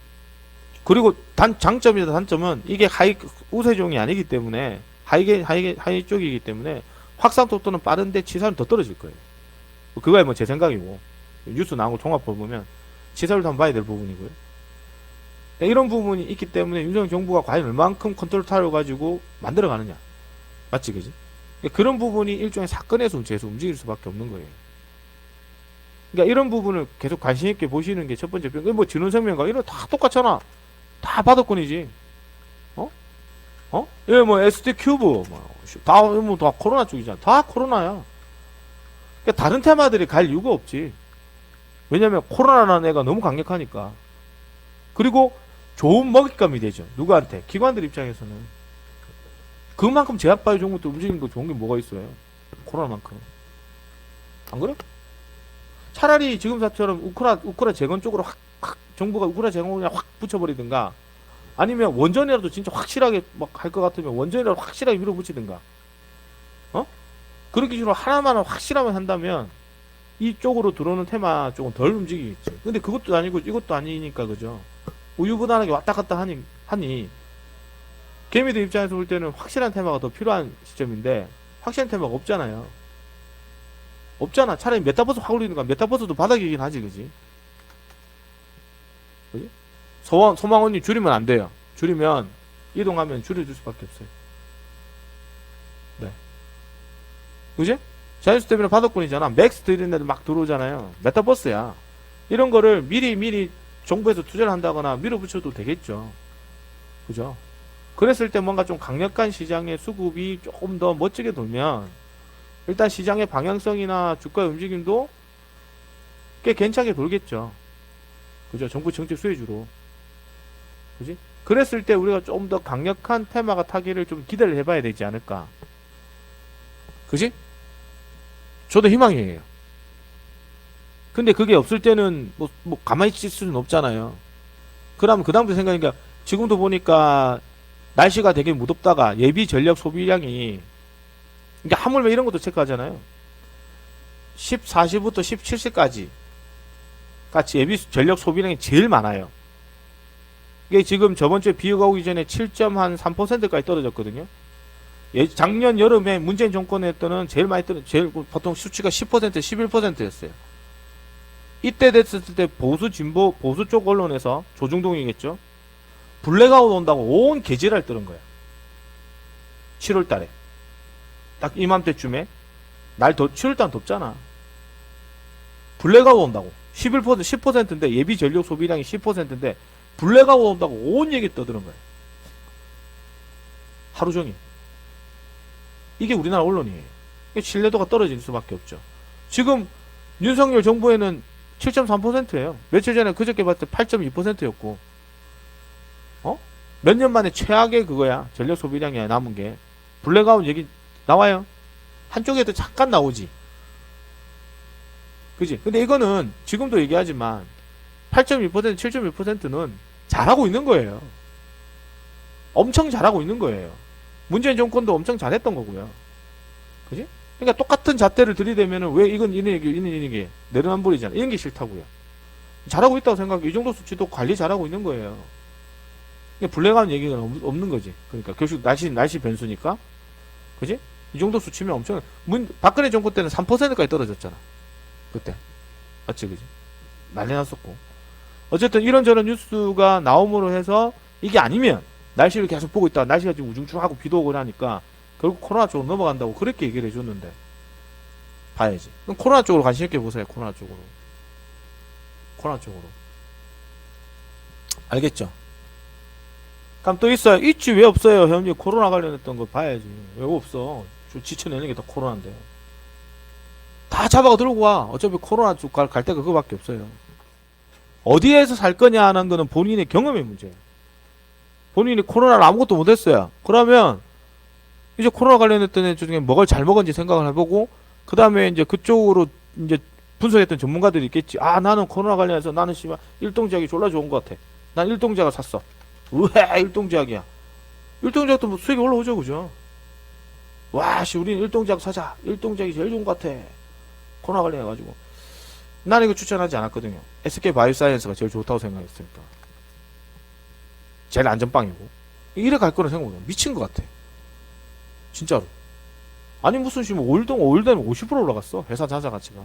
그리고 장점이다 단점은 이게 우세종이 아니기 때문에 하이 쪽이기 때문에 확산 속도는 빠른데 치사율은 더 떨어질 거예요. 그거야 뭐 제 생각이고 뉴스 나온 거 종합 보면 치사율도 한번 봐야 될 부분이고요. 이런 부분이 있기 때문에 윤석열 정부가 과연 얼만큼 컨트롤 타워를 가지고 만들어가느냐. 맞지, 그지? 그런 부분이 일종의 사건의 손체에서 움직일 수밖에 없는 거예요. 그러니까 이런 부분을 계속 관심 있게 보시는 게 첫 번째. 뭐 진흥생명과 이런 다 똑같잖아. 다 받았권이지. 예, 뭐 SD 큐브 다 코로나 쪽이잖아. 다 코로나야. 그러니까 다른 테마들이 갈 이유가 없지. 왜냐면 코로나라는 애가 너무 강력하니까. 그리고 좋은 먹잇감이 되죠. 누구한테? 기관들 입장에서는. 그만큼 제약바이오 종목도 움직이는 거 좋은 게 뭐가 있어요? 코로나만큼. 안 그래? 차라리 지금 사처럼 우크라 재건 쪽으로 정부가 우크라 재건을 확 붙여버리든가 아니면 원전이라도 진짜 확실하게 막 할 것 같으면 원전이라도 확실하게 밀어붙이든가 그런 기준으로 하나만 확실하면 한다면 이쪽으로 들어오는 테마 쪽은 덜 움직이겠지. 근데 그것도 아니고 이것도 아니니까 그죠. 우유부단하게 왔다 갔다 하니 개미들 입장에서 볼 때는 확실한 테마가 더 필요한 시점인데 확실한 테마가 없잖아요. 없잖아. 차라리 메타버스 확 올리는 거야. 메타버스도 바닥이긴 하지, 그지? 그지? 소망원님 줄이면 안 돼요. 줄이면 이동하면 줄여줄 수밖에 없어요. 네. 그지? 자연수 때문에 바닥권이잖아. 맥스 이런 데들 막 들어오잖아요. 메타버스야. 이런 거를 미리 정부에서 투자를 한다거나 밀어붙여도 되겠죠. 그죠? 그랬을 때 뭔가 좀 강력한 시장의 수급이 조금 더 멋지게 돌면 일단 시장의 방향성이나 주가의 움직임도 꽤 괜찮게 돌겠죠. 그죠? 정부 정책 수혜주로. 그지? 그랬을 때 우리가 좀 더 강력한 테마가 타기를 좀 기대를 해봐야 되지 않을까. 그지? 저도 희망이에요. 근데 그게 없을 때는 뭐 가만히 있을 수는 없잖아요. 그러면 그 다음부터 생각하니까 지금도 보니까 날씨가 되게 무덥다가 예비 전력 소비량이 그러니까 하물며 이런 것도 체크하잖아요. 14시부터 17시까지 같이 예비 전력 소비량이 제일 많아요. 이게 지금 저번 주에 비가 오기 전에 7.3%까지 떨어졌거든요. 작년 여름에 문재인 정권에 했던 제일 많이 제일 보통 수치가 10% 11%였어요. 이때 됐을 때 보수 진보 보수 쪽 언론에서 조중동이겠죠. 블랙아웃 온다고 온 개지랄 떨은 거야. 7월 달에. 딱 이맘때쯤에 7월 달은 덥잖아. 블랙아웃 온다고. 11% 10%인데 예비 전력 소비량이 10%인데 블랙아웃 온다고 온 얘기 떠드는 거야. 하루 종일. 이게 우리나라 언론이에요. 신뢰도가 떨어질 수밖에 없죠. 지금 윤석열 정부에는 7.3%예요. 며칠 전에 그저께 봤을 때 8.2%였고 몇 년 만에 최악의 그거야. 전력 소비량이 남은 게. 블랙아웃 얘기 나와요. 한쪽에도 잠깐 나오지. 그지? 근데 이거는 지금도 얘기하지만 8.2%, 7.2%는 잘하고 있는 거예요. 엄청 잘하고 있는 거예요. 문재인 정권도 엄청 잘했던 거고요. 그지? 그러니까 똑같은 잣대를 들이대면은 왜 이건 이런 얘기 내로남불이잖아. 이런 게 싫다고요. 잘하고 있다고 생각해. 이 정도 수치도 관리 잘하고 있는 거예요. 그러니까 블랙아웃 얘기가 없는 거지. 그러니까 결국 날씨 변수니까. 그지? 이 정도 수치면 엄청 박근혜 정권 때는 3%까지 떨어졌잖아. 그때. 맞지, 그지? 난리 났었고. 어쨌든 이런저런 뉴스가 나옴으로 해서 이게 아니면 날씨를 계속 보고 있다가 날씨가 지금 우중충하고 비도 오고 하니까 결국 코로나 쪽으로 넘어간다고 그렇게 얘기를 해줬는데 봐야지. 그럼 코로나 쪽으로 관심 있게 보세요. 코로나 쪽으로. 알겠죠? 그럼 또 있어요. 있지 왜 없어요? 현재 코로나 관련했던 거 봐야지. 왜 없어? 지쳐내는 게 다 코로나인데. 다 잡아가 들고 와. 어차피 코로나 쪽 갈 데가 그거밖에 없어요. 어디에서 살 거냐 하는 거는 본인의 경험의 문제예요. 본인이 코로나를 아무것도 못했어요. 그러면 이제 코로나 관련했던 애 중에 뭐를 잘 먹었는지 생각을 해보고 그 다음에 이제 그쪽으로 이제 분석했던 전문가들이 있겠지. 아 나는 코로나 관련해서 나는 씨발 일동제약이 졸라 좋은 것 같아. 난 일동제약을 샀어. 왜 일동제약이야? 일동제약도 뭐 수익이 올라오죠, 그죠? 와, 씨, 우린 일동제약 사자. 일동제약이 제일 좋은 것 같아. 코로나 관련해가지고. 나는 이거 추천하지 않았거든요. SK 바이오사이언스가 제일 좋다고 생각했으니까. 제일 안전빵이고. 이래 갈 거는 생각보다 미친 것 같아. 진짜로. 아니, 무슨 씨, 뭐, 올드는 50% 올라갔어. 회사 자사 가치가.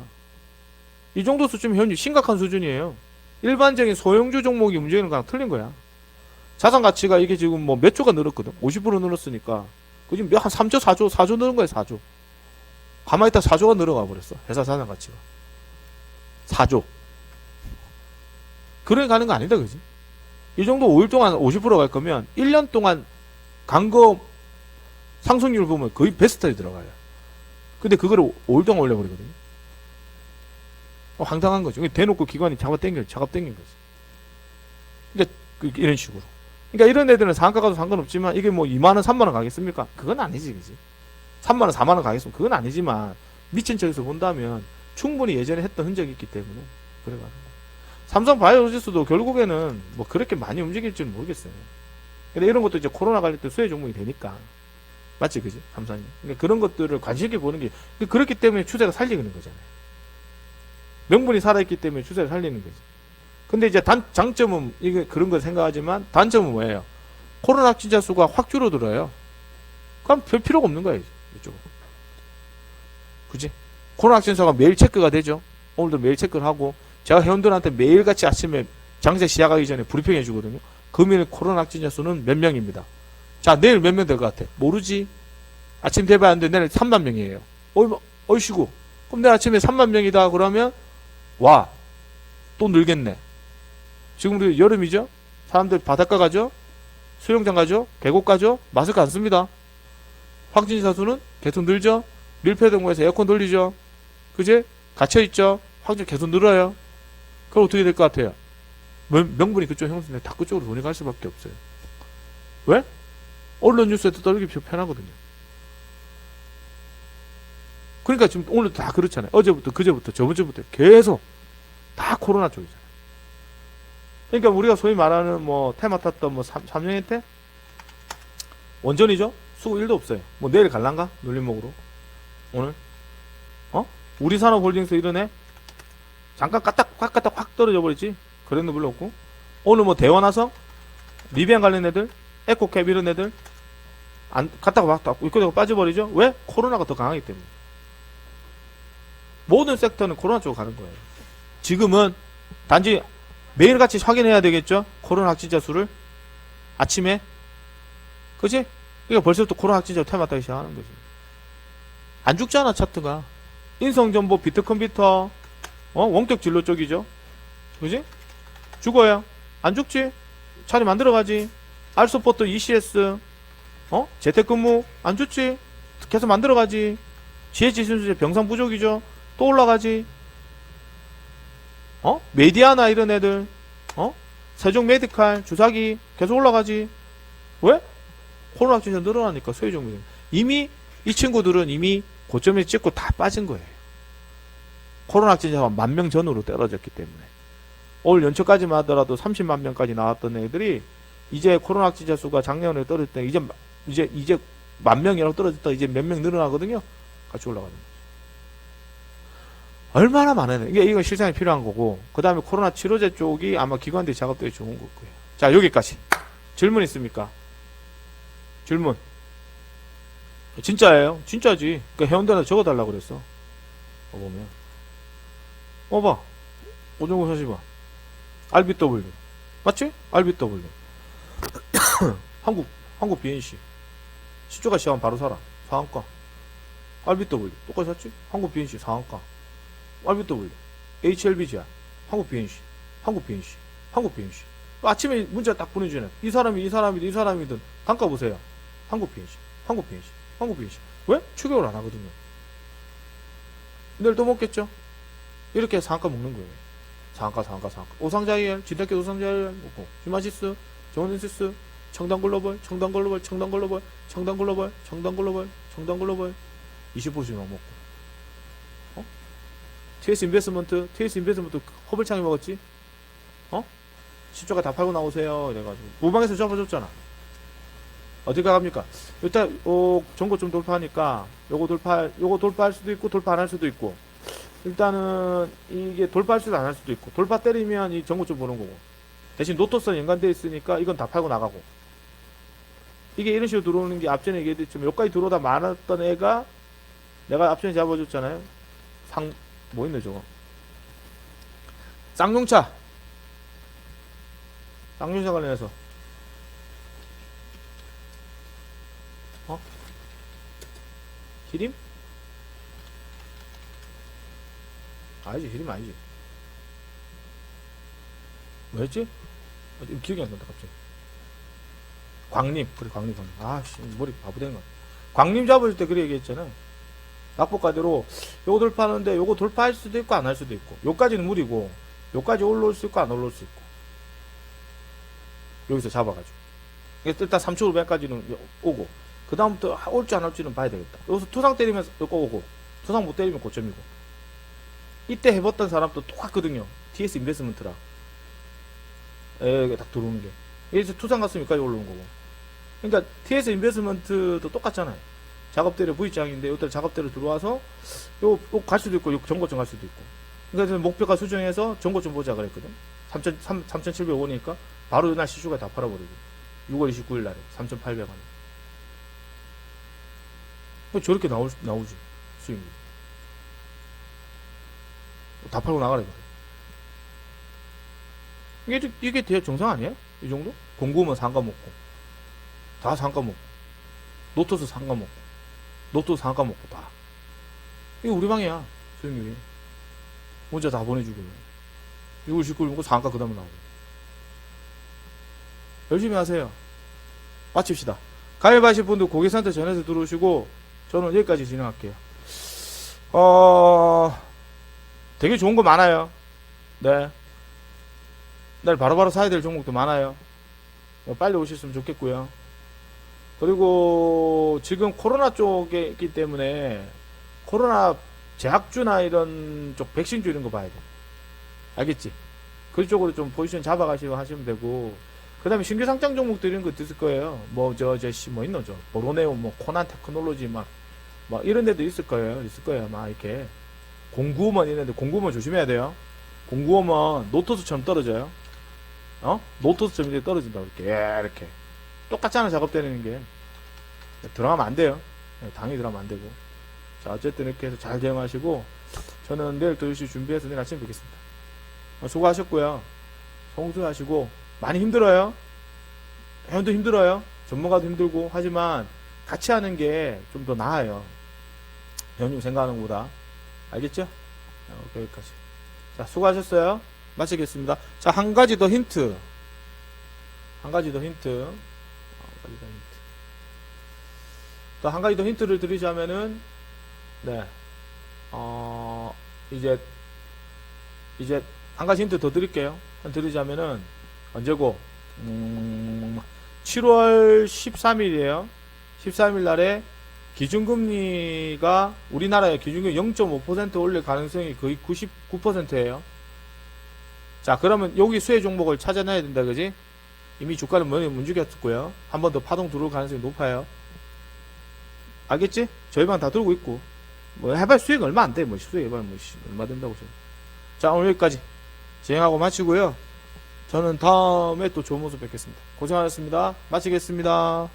이 정도 수준이면 현재 심각한 수준이에요. 일반적인 소형주 종목이 움직이는 거랑 틀린 거야. 자산 가치가 이게 지금 뭐 몇 조가 늘었거든. 50% 늘었으니까. 그 지금 한 3조, 4조 늘은 거야, 4조. 가만히 있다 4조가 늘어가 버렸어. 회사 자산 가치가. 4조. 그래 가는 거 아니다, 그지? 이 정도 5일 동안 50%갈 거면 1년 동안 간 거 상승률 보면 거의 베스트에 들어가요. 근데 그거를 5일 동안 올려버리거든요. 황당한 거죠. 대놓고 기관이 작업 땡긴 거지. 그러니까 이런 식으로. 그러니까 이런 애들은 상한가 가도 상관없지만 이게 뭐 2만원, 3만원 가겠습니까? 그건 아니지, 그지? 3만원, 4만원 가겠습니까? 그건 아니지만 미친 척에서 본다면 충분히 예전에 했던 흔적이 있기 때문에 그래가지고 삼성 바이오로직스도 결국에는 뭐 그렇게 많이 움직일지는 모르겠어요. 근데 이런 것도 이제 코로나 관련된 수혜 종목이 되니까 맞지, 그지? 삼성이. 그러니까 그런 것들을 관심 있게 보는 게 그렇기 때문에 추세가 살리는 거잖아요. 명분이 살아있기 때문에 추세를 살리는 거지. 근데 이제 장점은 이게 그런 걸 생각하지만 단점은 뭐예요? 코로나 확진자 수가 확 줄어들어요. 그럼 별 필요가 없는 거야, 이쪽은. 그지? 코로나 확진자가 매일 체크가 되죠. 오늘도 매일 체크를 하고 제가 회원들한테 매일같이 아침에 장세 시작하기 전에 브리핑 해주거든요. 금일 코로나 확진자 수는 몇 명입니다. 자, 내일 몇 명 될 것 같아? 모르지? 아침 대봤는데 내일 3만 명이에요. 어이씨구. 그럼 내일 아침에 3만 명이다 그러면 와, 또 늘겠네. 지금 우리 여름이죠? 사람들 바닷가 가죠? 수영장 가죠? 계곡 가죠? 마스크 안 씁니다. 확진자 수는 계속 늘죠? 밀폐동에서 에어컨 돌리죠? 그지? 갇혀있죠? 확진 계속 늘어요. 그럼 어떻게 될 것 같아요? 명분이 그쪽 형성돼 다 그쪽으로 돈이 갈 수밖에 없어요. 왜? 언론 뉴스에도 떨기 편하거든요. 그러니까 지금 오늘 다 그렇잖아요. 어제부터 그제부터 저번주부터 계속 다 코로나 쪽이잖아요. 그러니까 우리가 소위 말하는 뭐 테마 탔던 뭐 3년의 테 원전이죠. 수고 1도 없어요. 뭐 내일 갈란가? 놀림목으로 오늘 우리산업홀딩스 이러네. 잠깐 까딱 확 떨어져 버리지. 그랬는 별로 없고 오늘 뭐 대원화성 리비안 관련 애들 에코캡 이런 애들 안 갔다가 막 이거저거 빠져버리죠. 왜? 코로나가 더 강하기 때문에. 모든 섹터는 코로나 쪽으로 가는 거예요. 지금은 단지 매일같이 확인해야 되겠죠. 코로나 확진자 수를 아침에 그치? 그러니까 벌써부터 코로나 확진자 테마 따기 시작하는 거지. 안 죽잖아 차트가. 인성정보 비트컴퓨터 원격 진로 쪽이죠. 그지? 죽어요. 안 죽지? 차례 만들어가지. 알소포트 ECS 재택근무 안 죽지? 계속 만들어가지. 지혜지순수제 병상 부족이죠. 또 올라가지. 메디아나 이런 애들 세종 메디칼 주사기 계속 올라가지. 왜? 코로나 확진자 늘어나니까 소외종들. 이미 이 친구들은 이미 고점에 찍고 다 빠진 거예요. 코로나 확진자가 10,000명 전후로 떨어졌기 때문에. 올 연초까지만 하더라도 30만 명까지 나왔던 애들이 이제 코로나 확진자 수가 작년에 떨어질 때 이제 10,000명이라고 떨어졌다 이제 몇 명 늘어나거든요. 같이 올라가는 거죠. 얼마나 많아요. 이건 실상이 필요한 거고, 그 다음에 코로나 치료제 쪽이 아마 기관들이 작업들이 좋은 걸 거예요. 자, 여기까지. 질문 있습니까? 질문. 진짜예요? 진짜지. 그 해운대에서 적어달라고 그랬어. 보면. 봐. 오종구 사시봐. RBW. 맞지? RBW. 한국 BNC. 시초가 시작하면 바로 사라. 상한가. RBW. 똑같이 샀지? 한국 BNC 상한가. RBW. HLBGR. 한국 BNC. 한국 BNC. 한국 BNC. 아침에 문자 딱 보내주네. 이 사람이든 단가 보세요. 한국 BNC. 한국 BNC. 한국 BNC. 왜? 추격을 안 하거든요. 내일 또 먹겠죠? 이렇게 상한가 먹는 거예요. 상한가. 오상자이엘, 진택계 오상자이엘 먹고, 휴마시스, 정원인시스, 청담글로벌, 20%씩 막 먹고. TS 인베스먼트 허블창이 먹었지? 시초가 다 팔고 나오세요. 이래가지고. 무방에서 잡아줬잖아. 어디 가갑니까? 일단, 정보 좀 돌파하니까, 요거 돌파할 수도 있고, 돌파 안 할 수도 있고. 일단은, 이게 돌파할 수도 안 할 수도 있고, 돌파 때리면 이 정보 좀 보는 거고. 대신 노토선 연관되어 있으니까, 이건 다 팔고 나가고. 이게 이런 식으로 들어오는 게 앞전에 얘기했지만, 여기까지 들어오다 많았던 애가, 내가 앞전에 잡아줬잖아요. 뭐 있네, 저거. 쌍용차 관련해서. 히림? 히림 아니지. 뭐였지? 기억이 안 난다, 갑자기. 광림. 그래, 광림. 머리 바보 된 거. 광림 잡을 때 그래 얘기했잖아. 낙폭가대로 요거 돌파하는데 요거 돌파할 수도 있고 안 할 수도 있고, 요까지는 무리고 요까지 올라올 수 있고 안 올라올 수 있고. 여기서 잡아가지고 일단 3,500까지는 오고, 그 다음부터 올지 안 올지는 봐야 되겠다. 여기서 투상 때리면 요거 오고, 투상 못 때리면 고점이고. 이때 해봤던 사람도 똑같거든요. TS 인베스먼트라 딱 들어오는 게. 여기서 투상 갔으면 여기까지 올라오는 거고. 그러니까 TS 인베스먼트도 똑같잖아요. 작업대로 V장인데 이때 작업대로 들어와서 요 갈 수도 있고, 요 정고점 갈 수도 있고. 그래서 목표가 수정해서 정고점 보자 그랬거든. 3,700원이니까 바로 이날 시주가 다 팔아버리고 6월 29일 날에 3,800원. 저렇게 나오지 수익이. 다 팔고 나가래. 이게 대략 정상 아니에요? 이 정도? 공구면 상가 먹고, 다 상가 먹고, 노토스 상가 먹고, 노토스 상가 먹고, 다. 이게 우리 방이야, 수익률이. 문자 다 보내주고. 6월 19일 먹고 상가 그 다음에 나오고. 열심히 하세요. 마칩시다. 가입하실 분들 고객센터 전화해서 들어오시고 저는 여기까지 진행할게요. 되게 좋은 거 많아요. 네. 내일 바로바로 사야 될 종목도 많아요. 빨리 오셨으면 좋겠고요. 그리고 지금 코로나 쪽에 있기 때문에 코로나 제약주나 이런 쪽 백신주 이런 거 봐야 돼. 알겠지? 그쪽으로 좀 포지션 잡아가시고 하시면 되고, 그 다음에 신규 상장 종목들 이런 거 있을 거예요. 뭐 뭐 있노 저 보로네오 뭐 코난 테크놀로지 막 이런 데도 있을 거예요. 막 이렇게 095만 있는데 095만 조심해야 돼요. 095만 노트스처럼 떨어져요. 노트스처럼 이렇게 떨어진다고 이렇게 똑같잖아. 작업되는 게 들어가면 안 돼요. 당연히 들어가면 안 되고. 자, 어쨌든 이렇게 해서 잘 대응하시고 저는 내일 또 열심히 준비해서 내일 아침에 뵙겠습니다. 수고하셨고요. 성수하시고 많이 힘들어요. 회원도 힘들어요. 전문가도 힘들고 하지만 같이 하는 게 좀 더 나아요. 회원님 생각하는 것보다. 알겠죠? 여기까지. 자, 수고하셨어요. 마치겠습니다. 자, 한 가지 더 힌트. 또 한 가지 더 힌트를 드리자면은, 네, 이제 한 가지 힌트 더 드릴게요. 드리자면은 언제고? 7월 13일이에요. 13일 날에 기준금리가 우리나라의 기준금리 0.5% 올릴 가능성이 거의 99%예요. 자, 그러면 여기 수혜 종목을 찾아내야 된다, 그지? 이미 주가는 문 죽였고요. 한 번 더 파동 들어올 가능성이 높아요. 알겠지? 저희 방 다 들고 있고. 뭐 해발 수익 얼마 안 돼. 수익 해발 얼마 된다고. 자, 오늘 여기까지 진행하고 마치고요. 저는 다음에 또 좋은 모습 뵙겠습니다. 고생하셨습니다. 마치겠습니다.